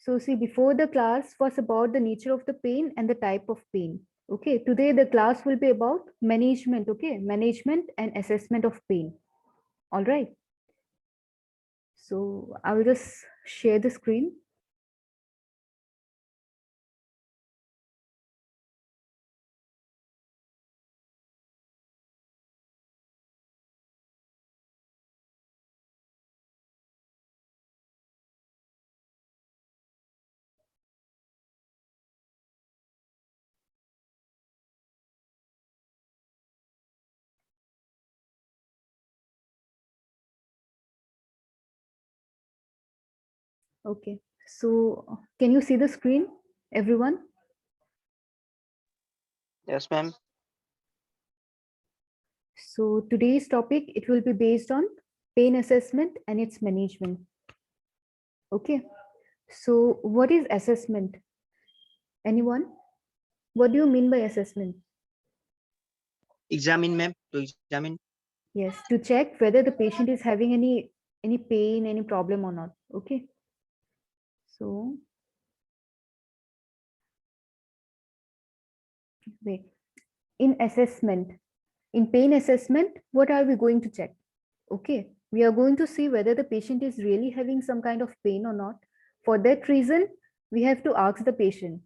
So see, before the class was about the nature of the pain and the type of pain. Okay, today the class will be about management, okay, management and assessment of pain. All right. So I will just share the screen. Okay. So can you see the screen, everyone? Yes, ma'am. So today's topic, it will be based on pain assessment and its management. Okay. So what is assessment? Anyone? What do you mean by assessment? Examine, ma'am. To examine. Yes, to check whether the patient is having any pain, any problem or not. Okay. So wait. In assessment, in pain assessment, what are we going to check? Okay, we are going to see whether the patient is really having some kind of pain or not. For that reason, we have to ask the patient.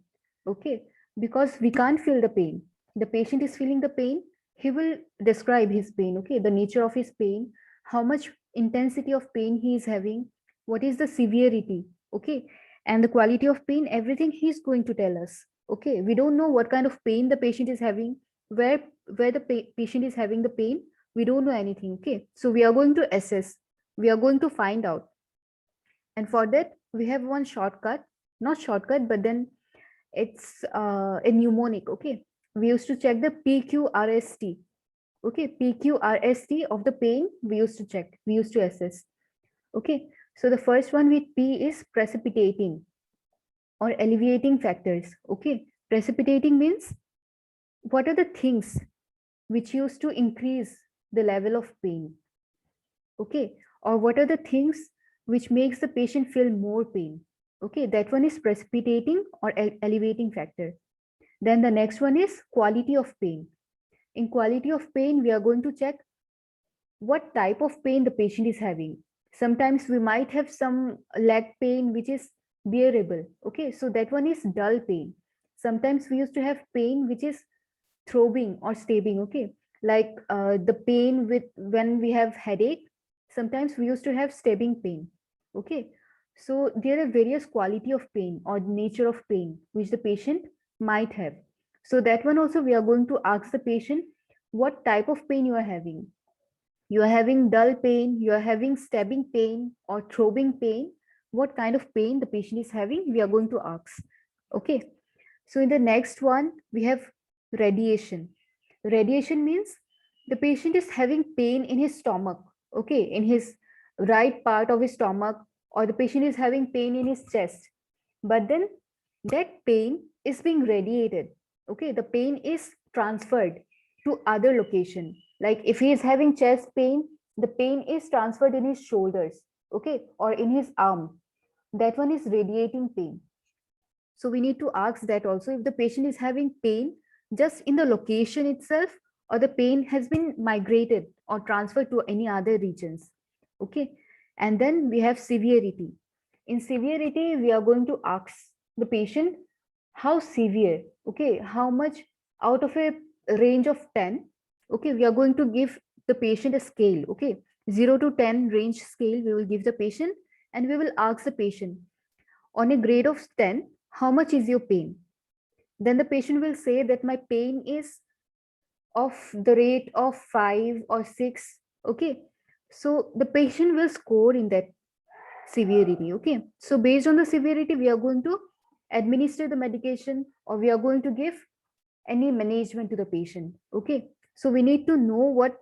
Okay, because we can't feel the pain. The patient is feeling the pain. He will describe his pain. Okay, the nature of his pain, how much intensity of pain he is having, what is the severity. Okay, and the quality of pain. Everything he's going to tell us. Okay, we don't know what kind of pain the patient is having, where the patient is having the pain. We don't know anything. Okay, so we are going to assess, we are going to find out. And for that we have one shortcut, not shortcut, but then it's a mnemonic. Okay, we used to check the PQRST. Okay, PQRST of the pain we used to check, we used to assess. Okay, so the first one with P is precipitating or alleviating factors. Okay, precipitating means what are the things which used to increase the level of pain. Okay, or what are the things which makes the patient feel more pain. Okay, that one is precipitating or elevating factor. Then the next one is quality of pain. In quality of pain, we are going to check what type of pain the patient is having. Sometimes we might have some leg pain which is bearable. Okay, so that one is dull pain. Sometimes we used to have pain which is throbbing or stabbing. Okay, like the pain with when we have headache. Sometimes we used to have stabbing pain. Okay, so there are various quality of pain or nature of pain which the patient might have. So that one also we are going to ask the patient what type of pain you are having. You are having dull pain, you are having stabbing pain or throbbing pain. What kind of pain the patient is having, we are going to ask. Okay, so in the next one we have radiation. Radiation means the patient is having pain in his stomach. Okay, in his right part of his stomach, or the patient is having pain in his chest, but then that pain is being radiated. Okay, the pain is transferred to other location. Like if he is having chest pain, the pain is transferred in his shoulders. Okay, or in his arm. That one is radiating pain. So we need to ask that also, if the patient is having pain just in the location itself, or the pain has been migrated or transferred to any other regions. Okay, and then we have severity. In severity, we are going to ask the patient how severe. Okay, how much out of a range of 10. Okay, we are going to give the patient a scale. Okay, 0 to 10 range scale we will give the patient, and we will ask the patient on a grade of 10, how much is your pain? Then the patient will say that my pain is of the rate of 5 or 6. Okay, so the patient will score in that severity. Okay, so based on the severity, we are going to administer the medication, or we are going to give any management to the patient. Okay, so we need to know what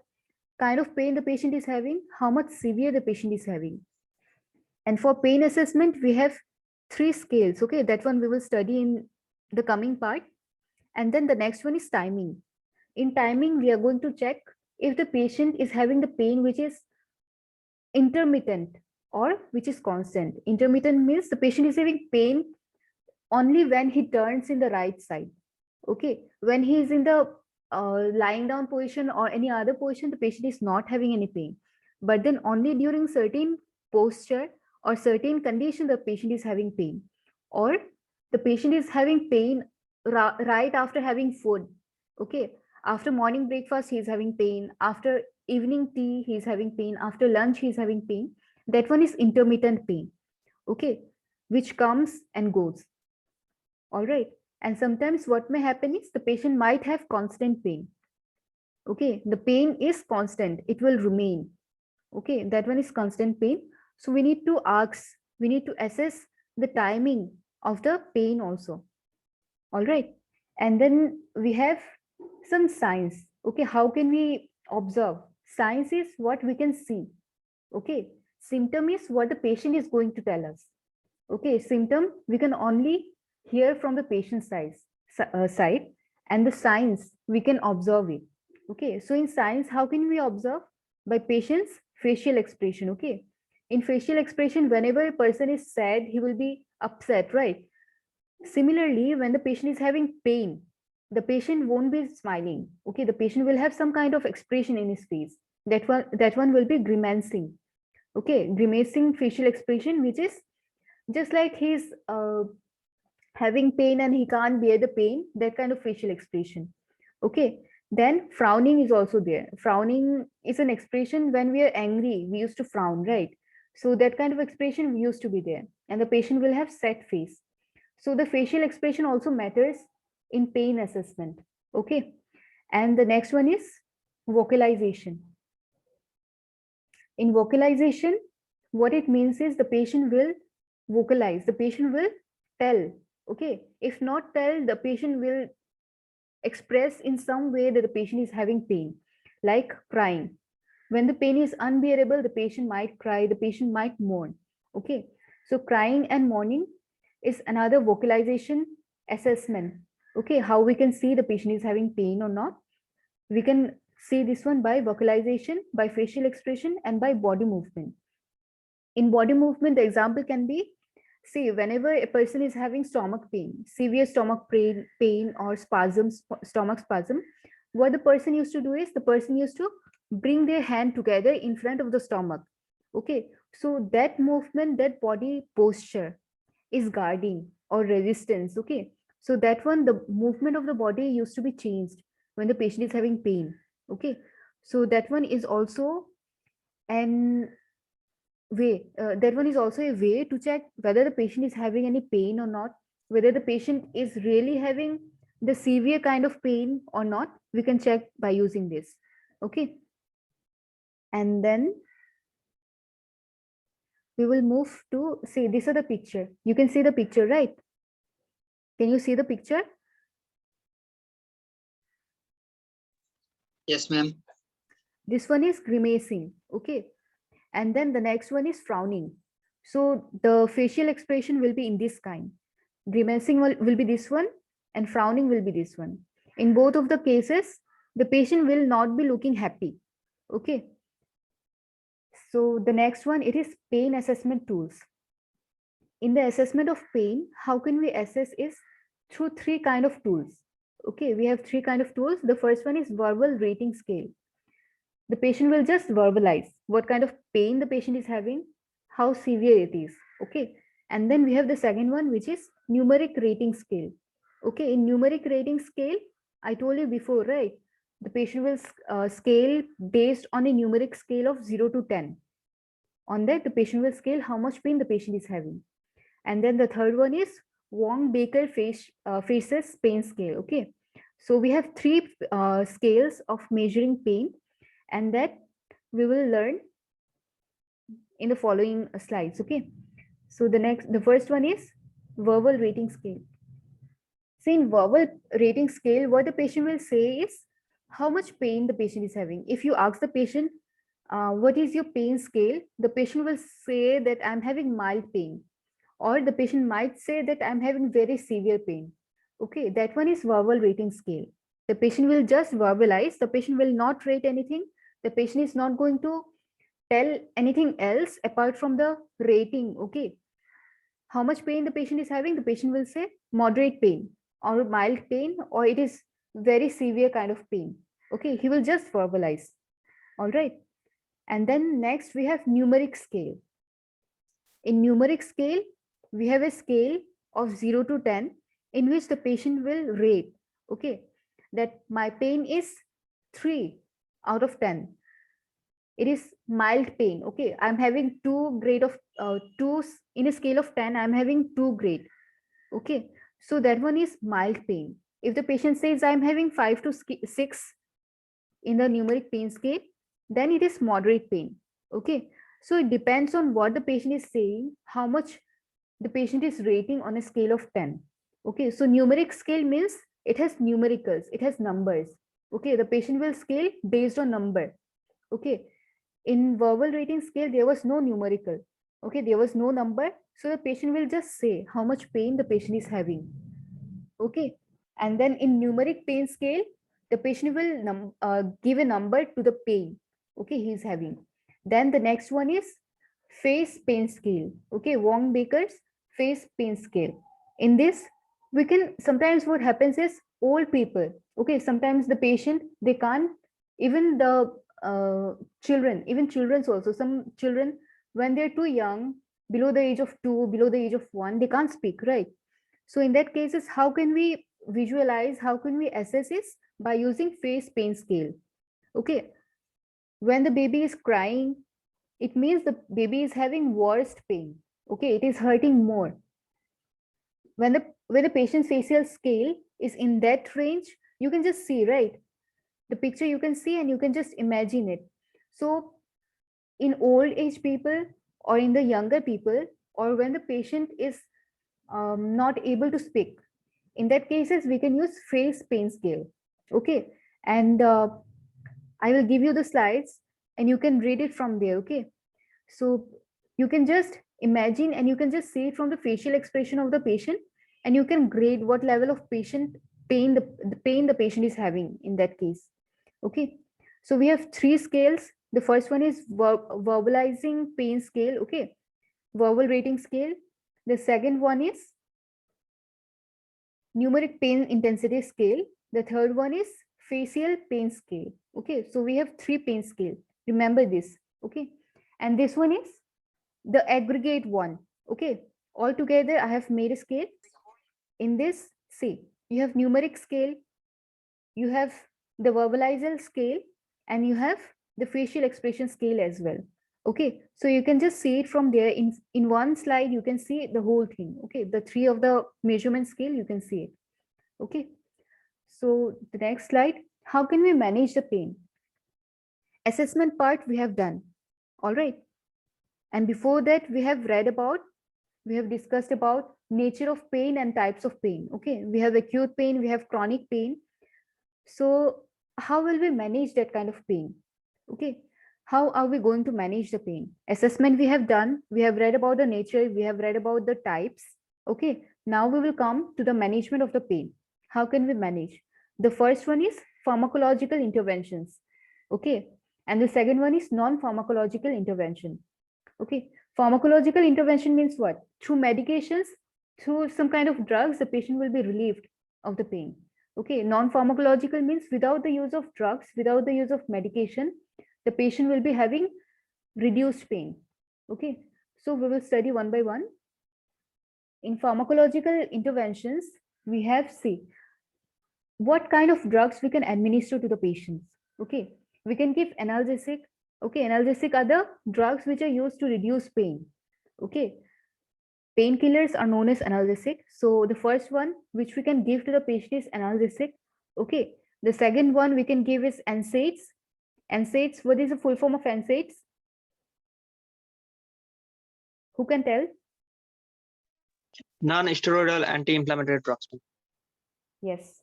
kind of pain the patient is having, how much severe the patient is having. And for pain assessment, we have 3 scales. Okay, that one we will study in the coming part. And then the next one is timing. In timing, we are going to check if the patient is having the pain which is intermittent or which is constant. Intermittent means the patient is having pain only when he turns in the right side. Okay, when he is in the lying down position or any other position, the patient is not having any pain. But then only during certain posture or certain condition, the patient is having pain. Or the patient is having pain right after having food. Okay, after morning breakfast, he is having pain. After evening tea, he is having pain. After lunch, he is having pain. That one is intermittent pain. Okay, which comes and goes. All right. And sometimes what may happen is the patient might have constant pain. Okay, the pain is constant, it will remain. Okay, that one is constant pain. So we need to ask, we need to assess the timing of the pain also. All right. And then we have some signs. Okay, how can we observe? Signs is what we can see. Okay, symptom is what the patient is going to tell us. Okay, symptom we can only hear from the patient side, and the signs we can observe it. Okay, so in science, how can we observe? By patient's facial expression. Okay, in facial expression, whenever a person is sad, he will be upset, right? Similarly, when the patient is having pain, the patient won't be smiling. Okay, the patient will have some kind of expression in his face. That one will be grimacing. Okay, grimacing facial expression, which is just like he's having pain and he can't bear the pain, that kind of facial expression. Okay, then frowning is also there. Frowning is an expression when we are angry, we used to frown, right? So that kind of expression used to be there, and the patient will have set face. So the facial expression also matters in pain assessment. Okay, and the next one is vocalization. In vocalization, what it means is the patient will vocalize, the patient will tell. Okay, if not tell, the patient will express in some way that the patient is having pain, like crying. When the pain is unbearable, the patient might cry, the patient might mourn. Okay, so crying and mourning is another vocalization assessment. Okay, how we can see the patient is having pain or not. We can see this one by vocalization, by facial expression, and by body movement. In body movement, the example can be, see, whenever a person is having stomach pain, severe stomach pain or stomach spasm, what the person used to do is the person used to bring their hand together in front of the stomach. Okay, so that movement, that body posture is guarding or resistance. Okay, so that one, the movement of the body used to be changed when the patient is having pain. Okay, so that one is also an way, that one is also a way to check whether the patient is having any pain or not, whether the patient is really having the severe kind of pain or not. We can check by using this. Okay, and then we will move to, see, these are the picture. You can see the picture, right? Can you see the picture? Yes, ma'am. This one is grimacing. Okay, and then the next one is frowning. So the facial expression will be in this kind. Grimacing will be this one, and frowning will be this one. In both of the cases, the patient will not be looking happy. Okay, so the next one, it is pain assessment tools. In the assessment of pain, how can we assess is through three kind of tools. Okay, we have three kind of tools. The first one is verbal rating scale. The patient will just verbalize what kind of pain the patient is having, how severe it is. Okay, and then we have the second one, which is numeric rating scale. Okay, in numeric rating scale, I told you before, right? The patient will scale based on a numeric scale of 0 to 10. On that, the patient will scale how much pain the patient is having. And then the third one is Wong-Baker faces pain scale. Okay, so we have three scales of measuring pain, and that we will learn in the following slides. Okay, so the first one is verbal rating scale. See, in verbal rating scale, what the patient will say is how much pain the patient is having. If you ask the patient, what is your pain scale, the patient will say that I'm having mild pain, or the patient might say that I'm having very severe pain. Okay, that one is verbal rating scale. The patient will just verbalize, the patient will not rate anything. The patient is not going to tell anything else apart from the rating. Okay, how much pain the patient is having, the patient will say moderate pain or mild pain, or it is very severe kind of pain. Okay, he will just verbalize. All right. And then next we have numeric scale. In numeric scale, we have a scale of 0 to 10 in which the patient will rate, okay, that my pain is 3 out of 10. It is mild pain. Okay, I'm having 2 grade of 2 in a scale of 10. I'm having 2 grade. Okay, so that one is mild pain. If the patient says I'm having 5 to 6 in the numeric pain scale, then it is moderate pain. Okay, so it depends on what the patient is saying, how much the patient is rating on a scale of 10. Okay, so numeric scale means it has numericals, it has numbers. Okay, the patient will scale based on number. Okay, in verbal rating scale, there was no numerical. Okay, there was no number. So the patient will just say how much pain the patient is having. Okay, and then in numeric pain scale, the patient will give a number to the pain. Okay, he's having. Then the next one is face pain scale. Okay, Wong Baker's face pain scale. In this, we can sometimes what happens is old people. Okay, sometimes the patient they can't, even the children, even children's also, some children when they're too young, below the age of 2, below the age of 1, they can't speak, right? So in that cases, how can we visualize, how can we assess this? By using face pain scale. Okay, when the baby is crying, it means the baby is having worst pain. Okay, it is hurting more. When the patient's facial scale is in that range, you can just see, right? The picture you can see and you can just imagine it. So in old age people or in the younger people, or when the patient is not able to speak, in that cases we can use face pain scale. Okay, and I will give you the slides and you can read it from there. Okay, so you can just imagine and you can just see it from the facial expression of the patient, and you can grade what level of patient pain the pain the patient is having in that case. Okay, so we have 3 scales. The first one is verbalizing pain scale. Okay, verbal rating scale. The second one is numeric pain intensity scale. The third one is facial pain scale. Okay, so we have 3 pain scale. Remember this. Okay, and this one is the aggregate one. Okay, all together I have made a scale. In this, see, you have numeric scale, you have the verbalizal scale, and you have the facial expression scale as well. Okay, so you can just see it from there. In one slide you can see the whole thing. Okay, the 3 of the measurement scale, you can see it. Okay, so the next slide, how can we manage the pain? Assessment part we have done. All right, and before that we have discussed about nature of pain and types of pain. Okay, we have acute pain, we have chronic pain. So how will we manage that kind of pain? Okay, how are we going to manage the pain? Assessment we have done, we have read about the nature, we have read about the types. Okay, now we will come to the management of the pain. How can we manage? The first one is pharmacological interventions. Okay, and the second one is non-pharmacological intervention. Okay, pharmacological intervention means what? Through medications, through some kind of drugs, the patient will be relieved of the pain. Okay, non-pharmacological means without the use of drugs, without the use of medication, the patient will be having reduced pain. Okay, so we will study one by one. In pharmacological interventions, we have, see, what kind of drugs we can administer to the patients. Okay, we can give analgesic. Okay, analgesic are the drugs which are used to reduce pain. Okay, painkillers are known as analgesic. So the first one which we can give to the patient is analgesic. Okay, the second one we can give is NSAIDs. NSAIDs, what is the full form of NSAIDs? Who can tell? Non-steroidal anti-inflammatory drugs. Yes.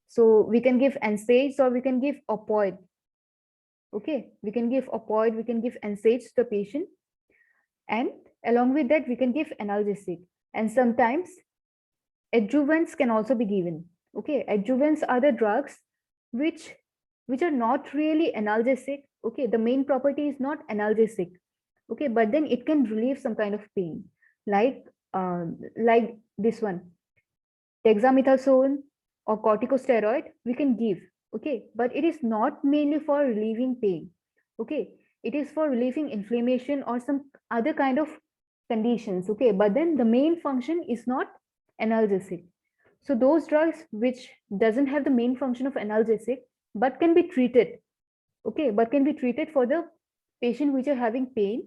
So we can give NSAIDs or we can give opioid. Okay, we can give opioid, we can give NSAIDs to the patient. And along with that, we can give analgesic. And sometimes adjuvants can also be given. Okay, adjuvants are the drugs which which are not really analgesic. Okay, the main property is not analgesic. Okay, but then it can relieve some kind of pain, like this one, dexamethasone or corticosteroid we can give. Okay, but it is not mainly for relieving pain. Okay, it is for relieving inflammation or some other kind of conditions. Okay, but then the main function is not analgesic. So those drugs which doesn't have the main function of analgesic but can be treated, okay, but can be treated for the patient which are having pain,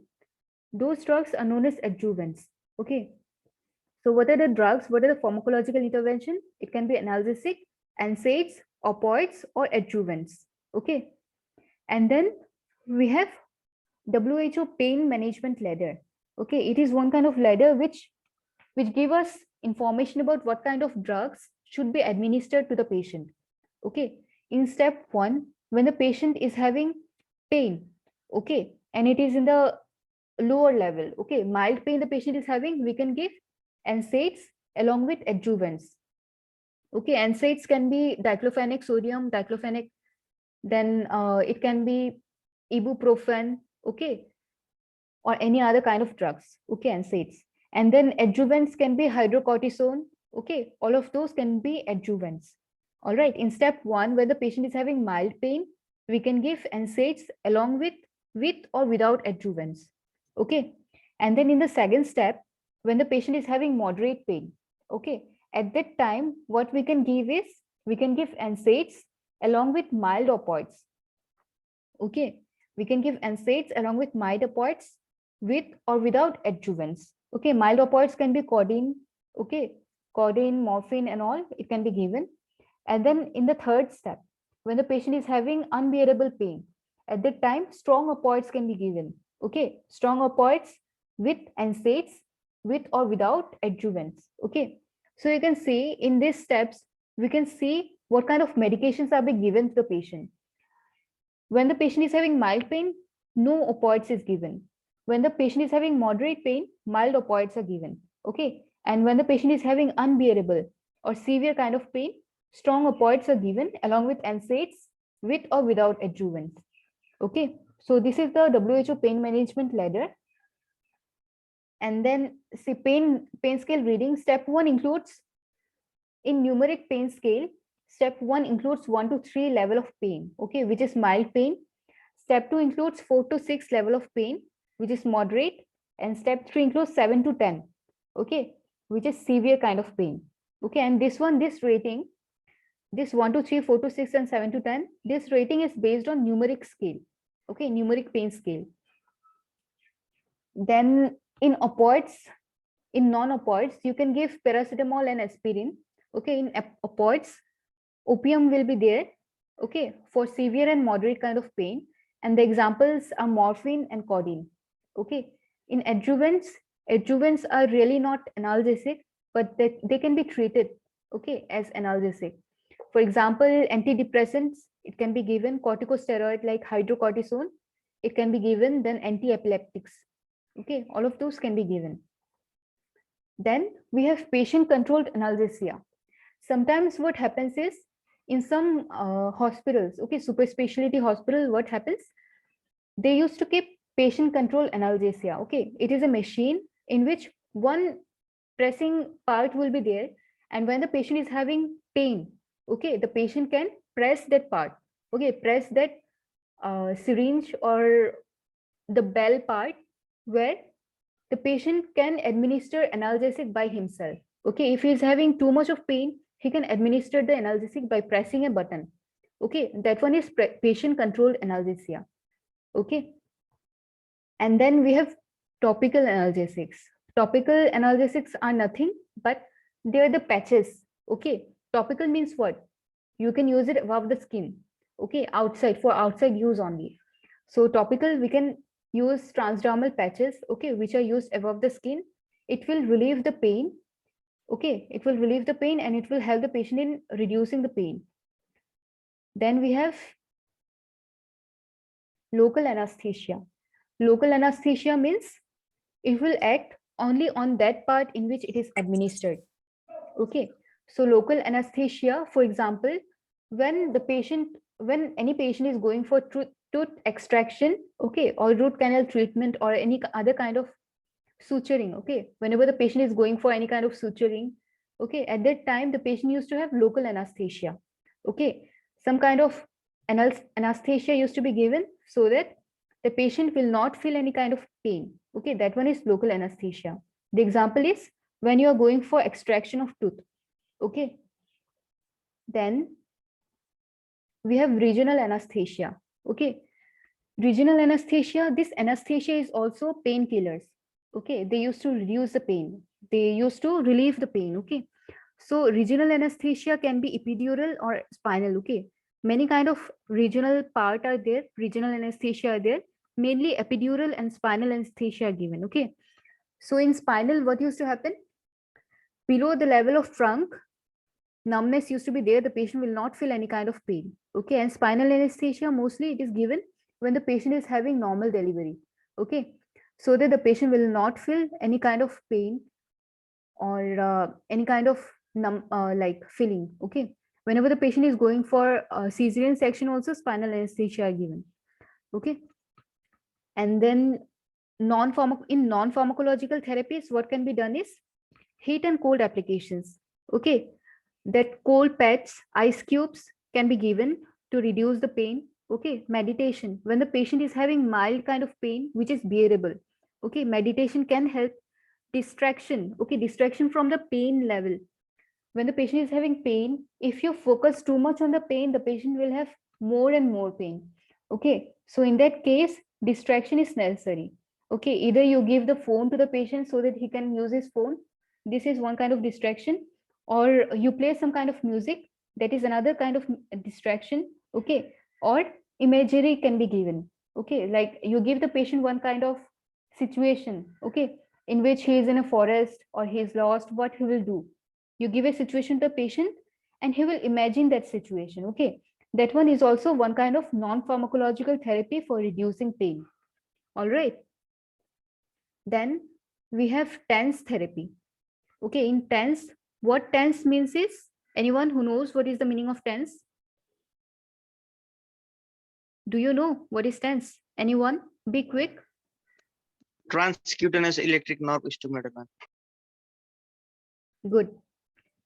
those drugs are known as adjuvants. Okay, so what are the drugs? What are the pharmacological intervention? It can be analgesic, NSAIDs, opioids, or adjuvants. Okay, and then we have WHO pain management ladder. Okay, it is one kind of ladder which give us information about what kind of drugs should be administered to the patient. Okay, in step 1, when the patient is having pain, okay, and it is in the lower level, okay, mild pain the patient is having, we can give NSAIDs along with adjuvants. Okay, NSAIDs can be diclofenac sodium, diclofenac, then it can be ibuprofen, okay, or any other kind of drugs, okay, NSAIDs. And then adjuvants can be hydrocortisone, okay, all of those can be adjuvants. All right, in step 1, when the patient is having mild pain, we can give NSAIDs along with or without adjuvants. Okay, and then in the second step, when the patient is having moderate pain, okay, at that time what we can give is we can give NSAIDs along with mild opioids. Okay, we can give NSAIDs along with mild opioids with or without adjuvants. Okay, mild opioids can be codeine, okay, codeine, morphine and all, it can be given. And then in the third step, when the patient is having unbearable pain, at that time strong opioids can be given. Okay, strong opioids with NSAIDs with or without adjuvants. Okay, so you can see in these steps we can see what kind of medications are being given to the patient. When the patient is having mild pain, no opioids is given. When the patient is having moderate pain, mild opioids are given. Okay, and when the patient is having unbearable or severe kind of pain, strong opioids are given along with NSAIDs with or without adjuvants. Okay, so this is the WHO pain management ladder. And then see pain scale reading. Step 1 includes, in numeric pain scale, step 1 includes 1 to 3 level of pain, okay, which is mild pain. Step 2 includes 4 to 6 level of pain, which is moderate. And step 3 includes 7 to 10, okay, which is severe kind of pain. Okay, and this rating, this 1 to 3, 4 to 6, and 7 to 10, this rating is based on numeric scale, okay, numeric pain scale. Then in opioids, in non-opioids, you can give paracetamol and aspirin. Okay, in opioids, opium will be there, okay, for severe and moderate kind of pain. And the examples are morphine and codeine. Okay, in adjuvants are really not analgesic, but they can be treated, okay, as analgesic. For example, antidepressants, it can be given. Corticosteroid like hydrocortisone, it can be given. Then anti-epileptics, okay, all of those can be given. Then we have patient-controlled analgesia. Sometimes what happens is, in some hospitals, okay, super specialty hospital, what happens? They used to keep patient-controlled analgesia. Okay, it is a machine in which one pressing part will be there, and when the patient is having pain, okay, the patient can press that part. Okay, press that syringe or the bell part where the patient can administer analgesic by himself. Okay, if he is having too much of pain, he can administer the analgesic by pressing a button. Okay, that one is patient controlled analgesia. Okay, and then we have topical analgesics. Topical analgesics are nothing but they are the patches. Okay, topical means what? You can use it above the skin. Okay, outside, for outside use only. So topical, we can use transdermal patches, okay, which are used above the skin. It will relieve the pain. Okay, it will relieve the pain and it will help the patient in reducing the pain. Then we have local anesthesia. Local anesthesia means it will act only on that part in which it is administered. Okay, so local anesthesia, for example, when the patient when any patient is going for tooth extraction, okay, or root canal treatment or any other kind of suturing, okay, whenever the patient is going for any kind of suturing, okay, at that time the patient used to have local anesthesia, okay, some kind of anesthesia used to be given so that the patient will not feel any kind of pain, okay, that one is local anesthesia. The example is when you are going for extraction of tooth, okay, then we have regional anesthesia, okay. Regional anesthesia, this anesthesia is also painkillers, okay, they used to reduce the pain, they used to relieve the pain, okay. So regional anesthesia can be epidural or spinal, okay. Many kind of regional part are there, regional anesthesia are there, mainly epidural and spinal anesthesia are given, okay. So in spinal, what used to happen, below the level of trunk, numbness used to be there, the patient will not feel any kind of pain, okay. And spinal anesthesia, mostly it is given when the patient is having normal delivery, okay, so that the patient will not feel any kind of pain or any kind of like feeling, okay. Whenever the patient is going for cesarean section, also spinal anesthesia are given, okay. And then in non-pharmacological therapies, what can be done is heat and cold applications, okay. That cold pads, ice cubes can be given to reduce the pain, okay. Meditation, when the patient is having mild kind of pain which is bearable, okay, meditation can help. Distraction, okay, distraction from the pain level, when the patient is having pain, if you focus too much on the pain, the patient will have more and more pain, okay. So in that case, distraction is necessary, okay. Either you give the phone to the patient so that he can use his phone, this is one kind of distraction, or you play some kind of music, that is another kind of distraction, okay. Or imagery can be given, okay, like you give the patient one kind of situation, okay, in which he is in a forest or he is lost, what he will do, you give a situation to the patient and he will imagine that situation, okay. That one is also one kind of non-pharmacological therapy for reducing pain. All right, then we have tense therapy, okay. In tense, what tense means is, anyone who knows what is the meaning of tense? Do you know what is tense? Anyone, be quick. Transcutaneous electric nerve stimulator. Good,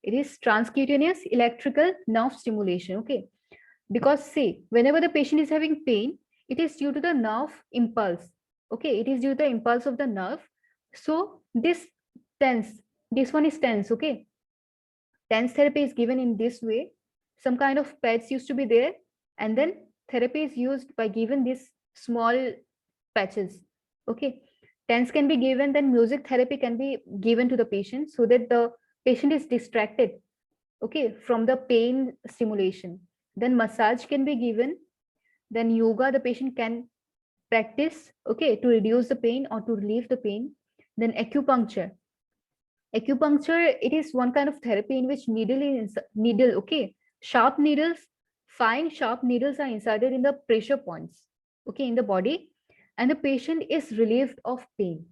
it is transcutaneous electrical nerve stimulation, okay. Because see, whenever the patient is having pain, it is due to the nerve impulse, okay, it is due to the impulse of the nerve. So this tense, this one is tense, okay. Tense therapy is given in this way, some kind of pads used to be there, and then therapy is used by given these small patches, okay. Tense can be given, then music therapy can be given to the patient so that the patient is distracted, okay, from the pain stimulation. Then massage can be given, then yoga the patient can practice, okay, to reduce the pain or to relieve the pain. Then acupuncture, it is one kind of therapy in which needle, okay, sharp needles, fine sharp needles are inserted in the pressure points, okay, in the body, and the patient is relieved of pain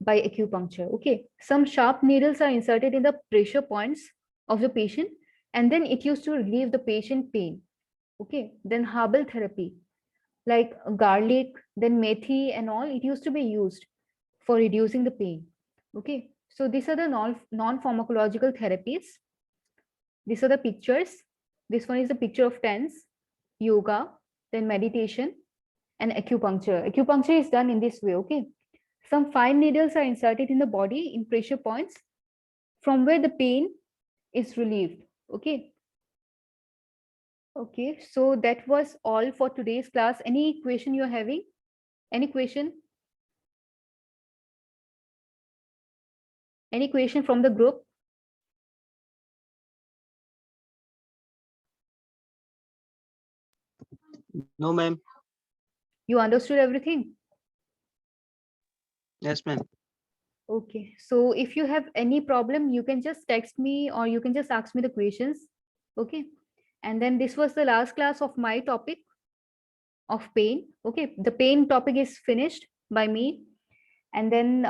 by acupuncture, okay. Some sharp needles are inserted in the pressure points of the patient, and then it used to relieve the patient pain, okay. Then herbal therapy, like garlic, then methi and all, it used to be used for reducing the pain, okay. So these are the non-pharmacological therapies. These are the pictures. This one is the picture of tense, yoga, then meditation, and acupuncture. Acupuncture is done in this way, okay. Some fine needles are inserted in the body in pressure points from where the pain is relieved, okay. Okay, so that was all for today's class. Any question you're having? Any question? Any question from the group? No, ma'am. You understood everything? Yes, ma'am. Okay, so if you have any problem, you can just text me or you can just ask me the questions. Okay, and then this was the last class of my topic of pain. Okay, the pain topic is finished by me. And then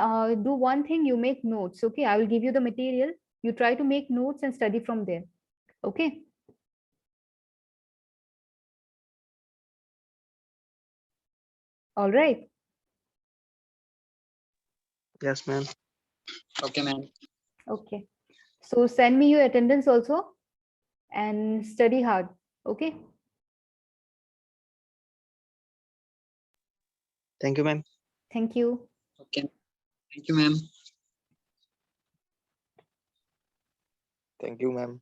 do one thing, you make notes. Okay, I will give you the material. You try to make notes and study from there. Okay. All right. Yes, ma'am. Okay, ma'am. Okay. So send me your attendance also and study hard. Okay. Thank you, ma'am. Thank you. Okay. Thank you, ma'am. Thank you, ma'am.